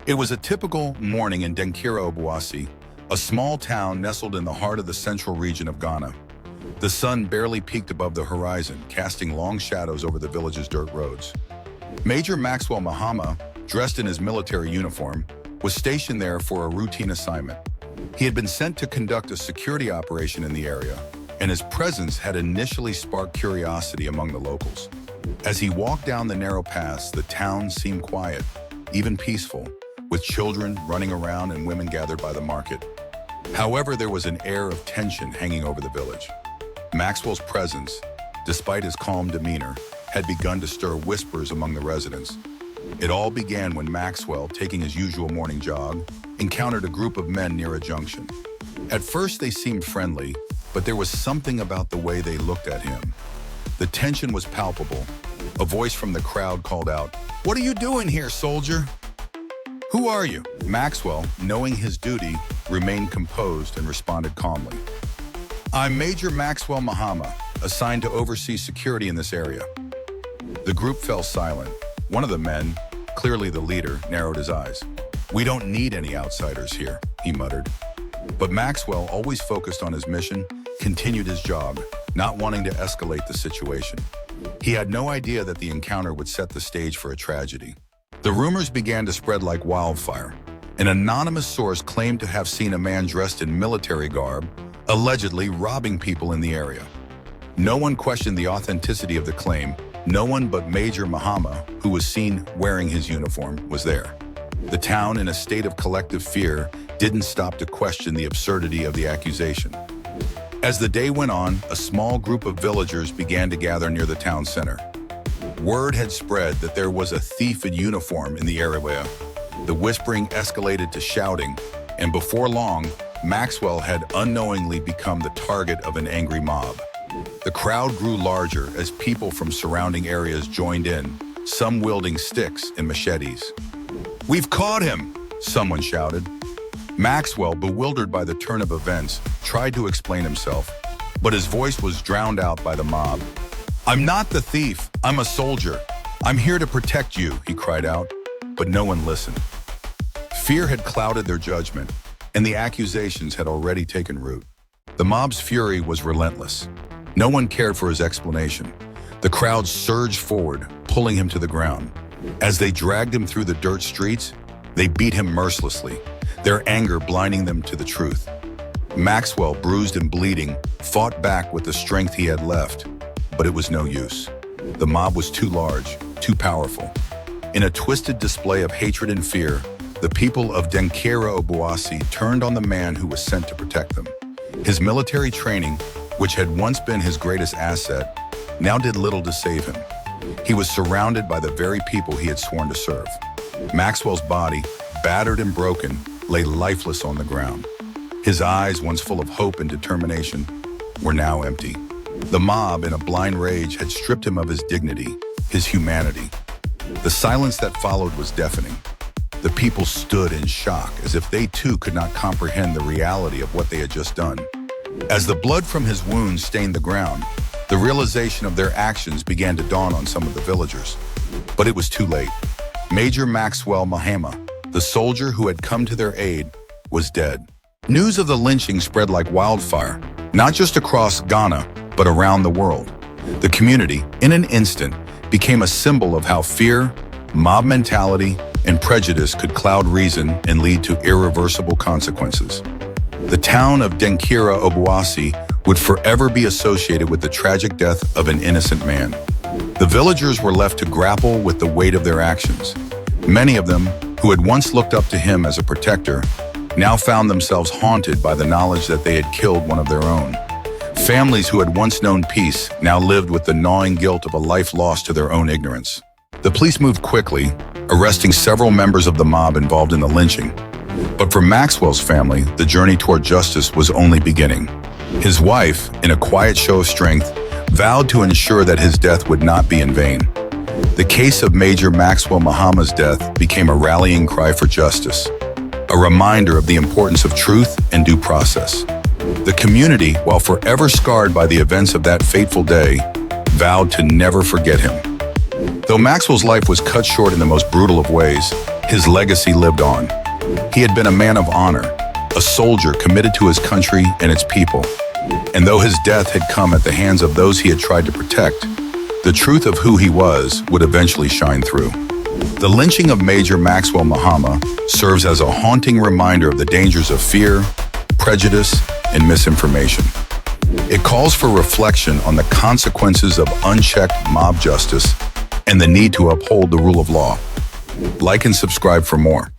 It was a typical morning in Denkyira-Obuasi, a small town nestled in the heart of the central region of Ghana. The sun barely peaked above the horizon, casting long shadows over the village's dirt roads. Major Maxwell Mahama, dressed in his military uniform, was stationed there for a routine assignment. He had been sent to conduct a security operation in the area, and his presence had initially sparked curiosity among the locals. As he walked down the narrow paths, the town seemed quiet, even peaceful, with children running around and women gathered by the market. However, there was an air of tension hanging over the village. Maxwell's presence, despite his calm demeanor, had begun to stir whispers among the residents. It all began when Maxwell, taking his usual morning jog, encountered a group of men near a junction. At first, they seemed friendly, but there was something about the way they looked at him. The tension was palpable. A voice from the crowd called out, "What are you doing here, soldier?" "Who are you?" Maxwell, knowing his duty, remained composed and responded calmly. "I'm Major Maxwell Mahama, assigned to oversee security in this area." The group fell silent. One of the men, clearly the leader, narrowed his eyes. "We don't need any outsiders here," he muttered. But Maxwell, always focused on his mission, continued his jog, not wanting to escalate the situation. He had no idea that the encounter would set the stage for a tragedy. The rumors began to spread like wildfire. An anonymous source claimed to have seen a man dressed in military garb, allegedly robbing people in the area. No one questioned the authenticity of the claim. No one but Major Mahama, who was seen wearing his uniform, was there. The town, in a state of collective fear, didn't stop to question the absurdity of the accusation. As the day went on, a small group of villagers began to gather near the town center. Word had spread that there was a thief in uniform in the area. The whispering escalated to shouting, and before long, Maxwell had unknowingly become the target of an angry mob. The crowd grew larger as people from surrounding areas joined in, some wielding sticks and machetes. "We've caught him!" someone shouted. Maxwell, bewildered by the turn of events, tried to explain himself, but his voice was drowned out by the mob. "I'm not the thief, I'm a soldier. I'm here to protect you," he cried out, but no one listened. Fear had clouded their judgment, and the accusations had already taken root. The mob's fury was relentless. No one cared for his explanation. The crowd surged forward, pulling him to the ground. As they dragged him through the dirt streets, they beat him mercilessly, their anger blinding them to the truth. Maxwell, bruised and bleeding, fought back with the strength he had left, but it was no use. The mob was too large, too powerful. In a twisted display of hatred and fear, the people of Denkyira-Obuasi turned on the man who was sent to protect them. His military training, which had once been his greatest asset, now did little to save him. He was surrounded by the very people he had sworn to serve. Maxwell's body, battered and broken, lay lifeless on the ground. His eyes, once full of hope and determination, were now empty. The mob, in a blind rage, had stripped him of his dignity, his humanity. The silence that followed was deafening. The people stood in shock, as if they too could not comprehend the reality of what they had just done. As the blood from his wounds stained the ground, the realization of their actions began to dawn on some of the villagers. But it was too late. Major Maxwell Mahama, the soldier who had come to their aid, was dead. News of the lynching spread like wildfire, not just across Ghana, but around the world. The community, in an instant, became a symbol of how fear, mob mentality, and prejudice could cloud reason and lead to irreversible consequences. The town of Denkyira-Obuasi would forever be associated with the tragic death of an innocent man. The villagers were left to grapple with the weight of their actions. Many of them, who had once looked up to him as a protector, now found themselves haunted by the knowledge that they had killed one of their own. Families who had once known peace now lived with the gnawing guilt of a life lost to their own ignorance. The police moved quickly, arresting several members of the mob involved in the lynching. But for Maxwell's family, the journey toward justice was only beginning. His wife, in a quiet show of strength, vowed to ensure that his death would not be in vain. The case of Major Maxwell Mahama's death became a rallying cry for justice, a reminder of the importance of truth and due process. The community, while forever scarred by the events of that fateful day, vowed to never forget him. Though Maxwell's life was cut short in the most brutal of ways, His legacy lived on. He had been a man of honor, a soldier committed to his country and its people. And though his death had come at the hands of those he had tried to protect, the truth of who he was would eventually shine through. The lynching of Major Maxwell Mahama serves as a haunting reminder of the dangers of fear, prejudice, and misinformation. It calls for reflection on the consequences of unchecked mob justice and the need to uphold the rule of law. Like and subscribe for more.